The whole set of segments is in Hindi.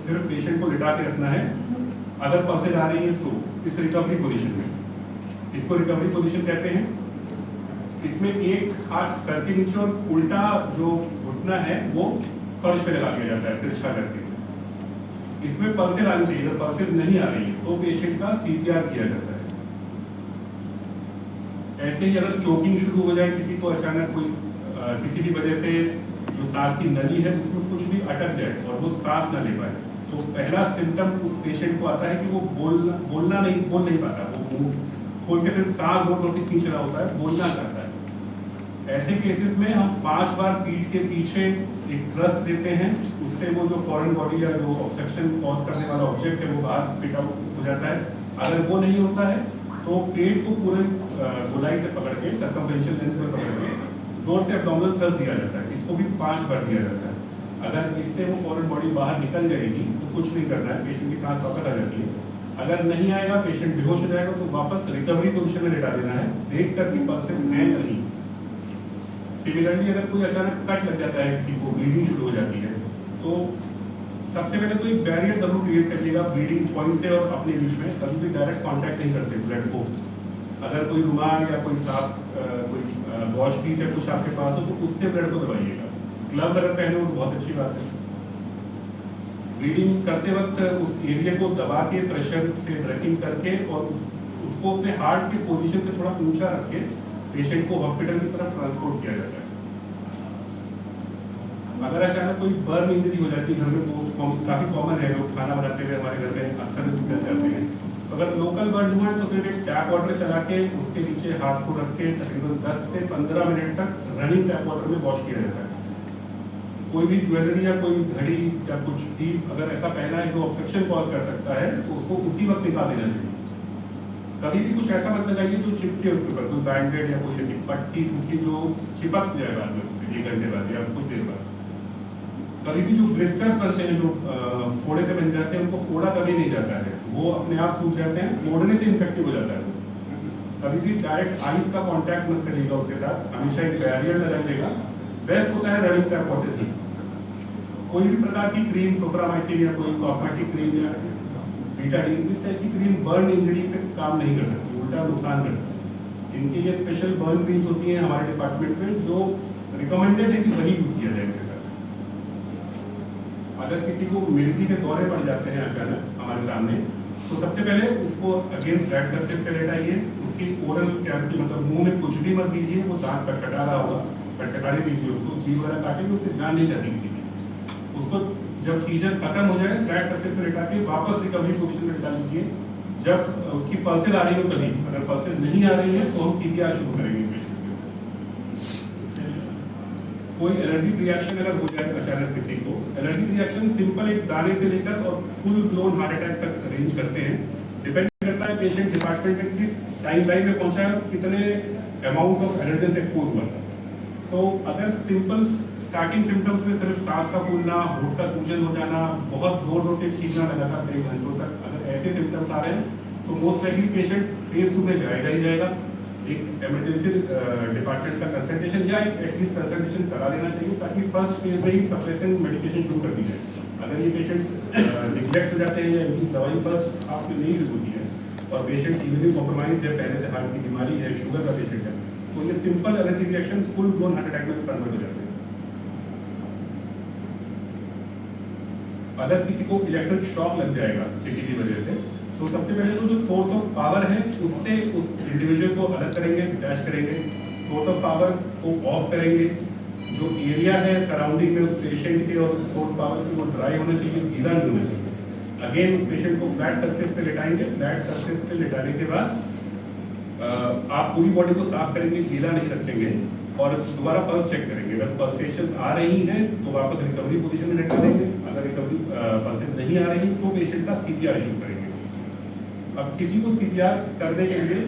सिर्फ पेशेंट को लिटा के रखना है। अगर पल्सेज आ रही है तो इस रिकवरी पोजीशन में, इसको रिकवरी पोजीशन कहते हैं। इसमें एक हाथ सर के नीचे और उल्टा जो घुटना है वो फर्श पे लगा दिया जाता है तिरछा करके। इसमें पल्सेज आनी चाहिए, अगर पल्सेज नहीं आ रही है तो पेशेंट का सीपीआर किया जाता है। ऐसे ही अगर चोकिंग शुरू हो जाए किसी को, अचानक कोई किसी भी वजह से जो सांस की नली है उसमें कुछ भी अटक जाए और वो सांस ना ले पाए, तो पहला सिम्टम उस पेशेंट को आता है कि वो बोल नहीं पाता, वो मुंह खोल के सिर्फ सांस जोर से खींच रहा होता है, बोलना चाहता है। ऐसे केसेस में हम 5 बार पीठ के पीछे एक थ्रस्ट देते हैं, उससे वो जो फॉरेन बॉडी या जो ऑब्स्ट्रक्शन कॉज करने वाला ऑब्जेक्ट है वो बाहर स्पिट आउट हो जाता है। अगर वो नहीं होता है तो पेट को पूरे गोलाई से पकड़ के, सर्कमफ्रेंशियल लेंथ पर पकड़ के जोर से एब्डोमिनल थ्रस्ट दिया जाता है। इसको भी 5 बार दिया जाता है। अगर इससे वो फॉरेन बॉडी बाहर निकल जाएगी तो कुछ नहीं करना है, पेशेंट की सांस वापस आ जाती है। अगर नहीं आएगा, पेशेंट बेहोश हो जाएगा, तो वापस रिकवरी पोजीशन में लेटा देना है, देख कर कि पल्सेज है या नहीं। सिमिलरली अगर कोई अचानक कट लग जाता है, किसी को ब्लीडिंग शुरू हो जाती है, तो सबसे पहले तो एक बैरियर जरूर क्रिएट करिएगा ब्लीडिंग पॉइंट से और अपने बीच में। कभी भी डायरेक्ट कांटेक्ट नहीं करते ब्लड को। अगर कोई रुमाल या कोई साफ कोई वॉश पीस या कुछ आपके पास हो तो उससे ब्लड को दबाइएगा। ग्लव अगर पहने हो तो बहुत अच्छी बात है। ब्लीडिंग करते वक्त उस एरिया को दबा के प्रेशर से ड्रेसिंग करके और उसको अपने हार्ट की पोजीशन से थोड़ा ऊंचा रख के पेशेंट को हॉस्पिटल की तरफ ट्रांसपोर्ट किया जाता है। अगर अचानक कोई बर्न इंजरी हो जाती है घर में, वो काफी कॉमन है, लोग खाना बनाते हुए हमारे घर में अक्सर निकल जाते हैं। तो अगर लोकल बर्न हुआ है तो सिर्फ एक टैप वाटर चला के उसके नीचे हाथ को रख के तकरीबन 10 से 15 मिनट तक रनिंग टैप वाटर में वॉश किया जाता है। कोई भी ज्वेलरी या कोई घड़ी या कुछ भी अगर ऐसा पहना है जो ऑब्स्ट्रक्शन कॉज कर सकता है तो उसको उसी वक्त निकाल देना चाहिए। कभी भी कुछ ऐसा मत लगाइए जो चिपके उसके ऊपर, कोई बैंडेड या कोई ऐसी पट्टी सूखी जो चिपक जाए बाद में, 1 घंटे बाद या कुछ देर बाद। कभी भी जो ब्लिस्टर्स बनते हैं, जो फोड़े से बन जाते हैं, उनको फोड़ा कभी नहीं जाता है, वो अपने आप सूख जाते हैं, फोड़ने से इन्फेक्टिव हो जाता है। कभी भी डायरेक्ट आइस का कांटेक्ट मत करिएगा उसके साथ, हमेशा एक बैरियर लगाइएगा। बेस्ट होता है रनिंग टैप वाटर ही। कोई भी प्रकार की क्रीम, सोफ्रामाइसिन या कोई कॉस्मेटिक क्रीम या बीटाडीन, इस टाइप की क्रीम बर्न इंजरी पे काम नहीं कर सकती, उल्टा नुकसान करती है। इनकी ये स्पेशल बर्न क्रीम्स होती हैं हमारे डिपार्टमेंट में, जो रिकमेंडेड है कि वही यूज किया जाए। अगर किसी को मिर्गी के दौरे पड़ जाते हैं अचानक हमारे सामने, तो सबसे पहले उसको अगेन फ्लैट सरफेस पे लेटाइए। उसकी ओरल कैविटी, मतलब मुंह में कुछ भी मत दीजिए, वो दांत कटकटा रहा होगा, कटकटाने दीजिए उसको, जीभ वगैरह काटेंगे उससे जान नहीं जाती किसी की। उसको जब सीजर खत्म हो जाए फ्लैट सरफेस पे लेटा के वापस रिकवरी पोजीशन में लेटा लीजिए। जब उसकी पल्सेज आ रही हो तभी, अगर पल्सेज नहीं आ रही है तो हम सीपीआर शुरू करेंगे। कोई एलर्जिक रिएक्शन अगर हो जाए अचानक किसी को, एलर्जिक रिएक्शन सिंपल एक दाने से लेकर और फुल ब्लोन हार्ट अटैक तक रेंज करते हैं। डिपेंड करता है पेशेंट डिपार्टमेंट में किस टाइम लाइन में पहुंचा है, कितने अमाउंट ऑफ एलर्जन से एक्सपोज हुआ था। तो अगर सिंपल स्टार्टिंग सिम्टम्स में सिर्फ सांस का फूलना, होंठ का सूजन हो जाना, बहुत जोर से छींकना लगातार कई घंटों तक, अगर ऐसे सिम्टम्स आ रहे हैं तो मोस्ट लाइकली पेशेंट फेज 2 में जाएगा ही जाएगा। एक इमरजेंसी डिपार्टमेंट का कंसल्टेशन या एक एटलीस्ट कंसल्टेशन करा लेना चाहिए, ताकि फर्स्ट फेज में ही सप्रेशन मेडिकेशन शुरू कर दी जाए। अगर ये पेशेंट निग्लेक्ट हो जाते हैं या इनकी दवाई फर्स्ट आपकी नहीं शुरू होती है और पेशेंट इम्यूनली कॉम्प्रोमाइज है, पहले से हार्ट की बीमारी है, शुगर का पेशेंट है, तो ये simple allergic reaction full blown heart attack में कन्वर्ट हो जाते हैं। अगर किसी को इलेक्ट्रिक शॉक लग जाएगा किसी भी वजह से, तो सबसे पहले तो जो सोर्स ऑफ पावर है उससे उस इंडिविजुअल को अलग करेंगे, डिटैच करेंगे। सोर्स ऑफ पावर को ऑफ करेंगे। जो एरिया है सराउंडिंग में उस पेशेंट के और सोर्स पावर की, वो ड्राई होना चाहिए, गीला नहीं होना चाहिए। अगेन उस पेशेंट को फ्लैट सरफेस पे लेटाएंगे। फ्लैट सरफेस पे लेटाने के बाद आप पूरी बॉडी को साफ करेंगे, गीला नहीं रखेंगे और दोबारा पल्स चेक करेंगे। अगर पल्सेशन आ रही हैं तो वापस रिकवरी पोजीशन में लेटा देंगे। अगर रिकवरी पल्सेस नहीं आ रही तो पेशेंट का सीपीआर शुरू करेंगे। अब किसी को सीपीआर करने के लिए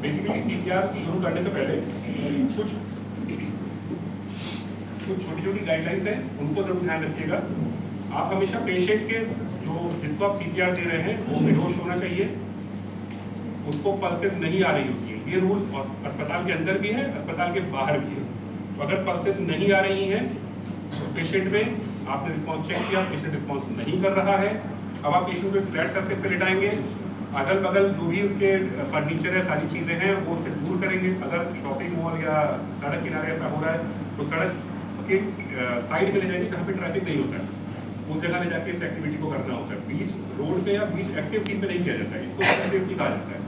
बेसिकली सीपीआर शुरू करने से पहले कुछ छोटी छोटी गाइडलाइंस है, उनको जरूर ध्यान रखिएगा। आप हमेशा पेशेंट के जो जिसको आप सीपीआर दे रहे हैं वो बेहोश होना चाहिए, उसको पल्सेस नहीं आ रही होती है। ये रूल अस्पताल के अंदर भी है, अस्पताल के बाहर भी है। तो अगर पल्सेस नहीं आ रही हैं तो पेशेंट में आपने रिस्पॉन्स चेक किया, पेशेंट रिस्पॉन्स नहीं कर रहा है, अब आप पेशेंट को फ्लैट सरफेस पे लेटाएंगे, अगल बगल जो भी उसके फर्नीचर है, सारी चीज़ें हैं वो उससे दूर करेंगे। अगर शॉपिंग मॉल या सड़क किनारे ऐसा हो रहा है तो सड़क के साइड में ले जाएंगे जहाँ पे ट्रैफिक नहीं होता है, उस जगह ले जाके इस एक्टिविटी को करना होता है। बीच रोड पे या बीच एक्टिव सीन पे नहीं किया जाता है, इसको सेफ्टी कहा जाता है।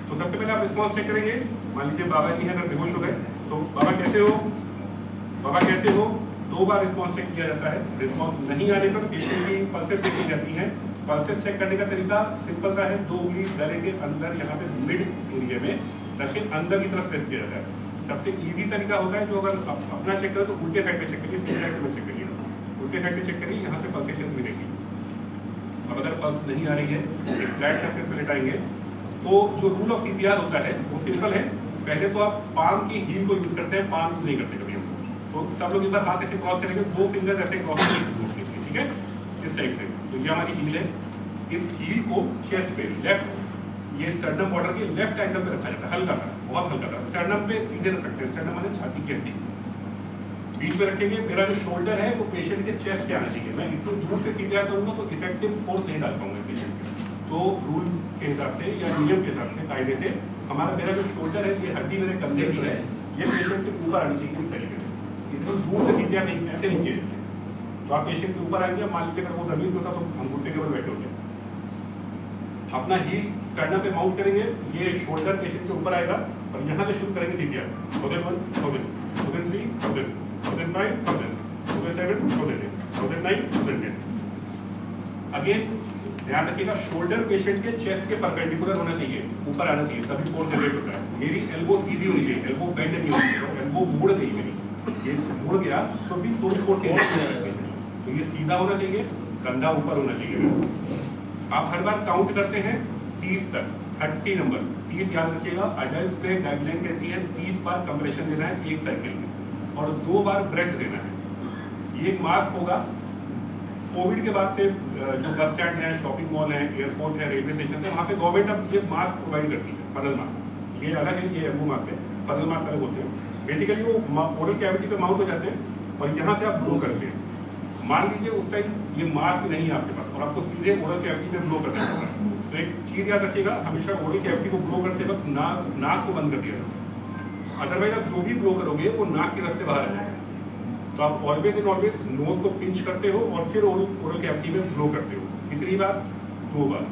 तो सबसे पहले आप रिस्पॉन्स चेक करेंगे। मान लीजिए बाबा जी हैं, अगर बेहोश हो गए तो बाबा कैसे हो, बाबा कैसे हो, 2 बार रिस्पॉन्स चेक किया जाता है। रिस्पॉन्स नहीं आने पर पेशेंट की पल्सेस चेक की जाती हैं। पल्सेस चेक करने का तरीका सिंपल सा है, 2 उंगली गले के अंदर यहाँ पे मिड एरिया में रख के अंदर की तरफ प्रेस किया जाता है। सबसे इजी तरीका होता है जो अगर अपना चेक करो तो उल्टे साइड पे चेक करिए, सीधे साइड पे चेक करिए, उल्टे साइड पे चेक करिए, यहाँ से पल्सेशन मिलेगी। अब अगर पल्स नहीं आ रही है, एक फ्लैट सरफेस पे लेटाएंगे। तो जो रूल ऑफ सीपीआर होता है वो सिंपल है। पहले तो आप पाम की हील को यूज करते हैं, पाम नहीं करते कभी हम। तो सब लोग इस बार हाथ ऐसे क्रॉस करेंगे, 2 फिंगर ऐसे क्रॉस करेंगे, ठीक है, इस टाइप से। तो ये हमारी हील है। इस हील को चेस्ट पे लेफ्ट, ये स्टर्नम बॉर्डर के लेफ्ट एंगल पे रखा जाता है, हल्का सा, बहुत हल्का सा। स्टर्नम पे सीधे रख सकते हैं, स्टर्नम माने छाती की हड्डी बीच में रखेंगे। मेरा जो शोल्डर है वो पेशेंट के चेस्ट पे आना चाहिए। मैं इतनी दूर से सीपीआर करूंगा तो इफेक्टिव फोर्स नहीं डाल पाऊंगा पेशेंट पे। तो रूल के हिसाब से या नियम के हिसाब से, कायदे से, मेरा जो शोल्डर है, ये हड्डी मेरे कंधे की है, ये पेशेंट के ऊपर आनी चाहिए इस तरीके से। इतनी दूर से सीपीआर नहीं, ऐसे नहीं किए जाते। तो आप पेशेंट के ऊपर आएंगे, मान लीजिए अगर वो जमीन होता तो हम घुटने के ऊपर बैठे होते। अपना ही स्टर्नम पे माउंट करेंगे, ये शोल्डर पेशेंट के ऊपर आएगा और यहाँ से शुरू करेंगे सीपीआर। 1001, 1000, 1003, 1000, 1005, 1000, 1007, 1008, 1009, 1010। अगेन ध्यान रखिएगा, शोल्डर पेशेंट के चेस्ट के परपेंडिकुलर होना चाहिए, ऊपर आना चाहिए, तभी फोर्स जनरेट होता है। मेरी एल्बो सीधी होनी चाहिए, एल्बो बेंड नहीं होनी चाहिए। एल्बो मुड़ गई मेरी, ये मुड़ गया तो भी थोड़ी फोर्स, तो ये सीधा होना चाहिए, कंधा ऊपर होना चाहिए। आप हर बार काउंट करते हैं 30 तक, 30 नंबर, 30 याद रखिएगा। अडल्ट में गाइडलाइन कहती है 30 बार कंप्रेशन देना है एक साइकिल में और 2 बार ब्रेथ देना है। ये एक मास्क होगा। कोविड के बाद से जो बस स्टैंड है, शॉपिंग मॉल है, एयरपोर्ट है, रेलवे स्टेशन है, वहाँ पे गवर्नमेंट अब ये मास्क प्रोवाइड करती है, फनल मास्क। ये अलग है, ये एम्बू मास्क है, फनल मास्क अलग होते हैं। बेसिकली वो ओरल कैविटी पे माउंट हो जाते हैं और यहाँ से आप ब्लो करते हैं। मान लीजिए उस टाइम ये मास्क नहीं है आपके पास और आपको सीधे ओरल कैविटी में ब्लो करना होगा, तो एक चीज़ याद रखिएगा, हमेशा ओरल कैविटी को ब्लो करते वक्त नाक को बंद कर दिया जाए। अदरवाइज आप जो भी ब्लो करोगे वो नाक के रास्ते बाहर आ जाएगा। तो आप ऑलवेज एंड ऑलवेज नोज को पिंच करते हो और फिर ओरल कैविटी में ब्लो करते हो। कितनी बार? 2 बार।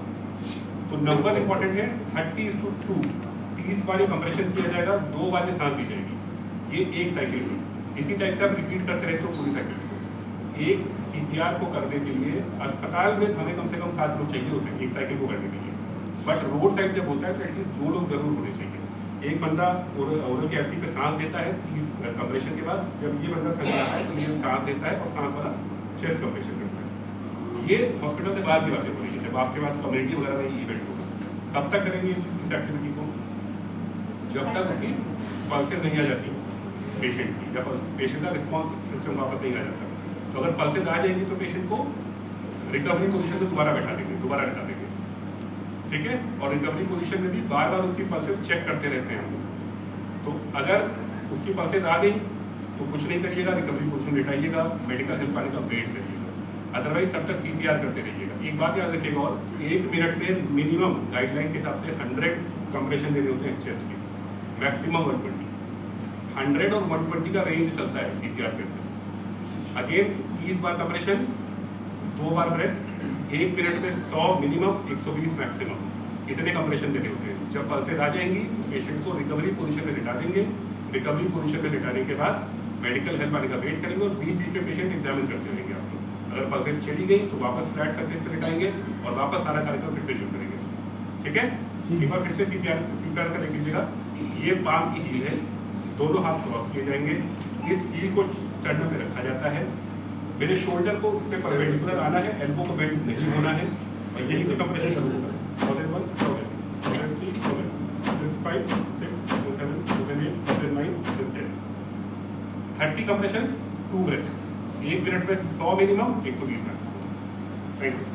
तो नंबर इंपॉर्टेंट है, 30:2, 30 बार ये कंप्रेशन किया जाएगा, 2 बार में सांस दी जाएगी, ये एक साइकिल में। इसी टाइप से आप रिपीट करते रहते हो पूरी साइकिल को। एक सीपीआर को करने के लिए अस्पताल में हमें कम से कम 7 लोग चाहिए होते हैं एक साइकिल को करने के लिए, बट रोड साइड जब होता है तो एटलीस्ट 2 लोग जरूर होने चाहिए। एक बंदा ओरल कैविटी पे सांस देता है 30 कंप्रेशन के बाद, जब ये बंदा थक जाता है तो ये सांस देता है और सांस वाला चेस्ट कंप्रेशन करता है। ये हॉस्पिटल से बाहर की बातें हो रही है, जब आपके पास कम्युनिटी वगैरह में इवेंट होगा तब तक करेंगे इस एक्टिविटी को, जब तक उसकी पल्सेस नहीं आ जाती पेशेंट की, जब पेशेंट का रिस्पॉन्स सिस्टम वापस नहीं आ जाता। तो अगर पल्सेस आ जाएंगी तो पेशेंट को रिकवरी पोजीशन में दोबारा बैठा देंगे, दोबारा बैठा देंगे, ठीक है। और रिकवरी पोजीशन में भी बार बार उसकी पल्सेस चेक करते रहते हैं। तो अगर उसकी पल्सेस आ गई तो कुछ नहीं करिएगा, रिकवरी पोजीशन लेटाइएगा, मेडिकल हेल्प आने का वेट करिएगा, अदरवाइज तब तक सीपीआर करते रहिएगा। एक बात याद रखिएगा, और 1 मिनट में मिनिमम गाइडलाइन के हिसाब से 100 कंप्रेशन देने होते हैं चेस्ट के, मैक्सिमम 120। 100 और 120 का रेंज चलता है सीपीआर के अंदर। अगेन 30 बार कंप्रेशन, 2 बार ब्रेथ, 1 मिनट में 100 मिनिमम, 120 मैक्सिमम, इतने कंप्रेशन देने होते हैं। जब पल्सेस आ जाएंगी पेशेंट को रिकवरी पोजीशन में लिटा देंगे, रिकवरी पोजीशन में लिटाने के बाद मेडिकल हेल्प आने का वेट करेंगे और बीच बीच में पेशेंट एग्जामिन करते रहेंगे आपको। अगर पल्सेस चली गई तो वापस फ्लैट सरफेस पे लिटाएंगे और वापस सारा कार्यक्रम फिर से शुरू करेंगे, ठीक है। एक बार फिर से सीपीआर का देख लीजिएगा। ये पाम की हील है, दोनों हाथ क्रॉस किए जाएंगे, इस हील को स्टर्नम पे रखा जाता है, मेरे शोल्डर को उस पर परपेंडिकुलर आना है, एल्बो को बेंड नहीं होना है और यही से कंप्रेशन शुरू होगा। 1001, 1002, 1003, 1005 30 कंप्रेशन 2 ब्रेथ, 1 मिनट में 100 मिनिमम, 120 मैक्सिमम। Thank you.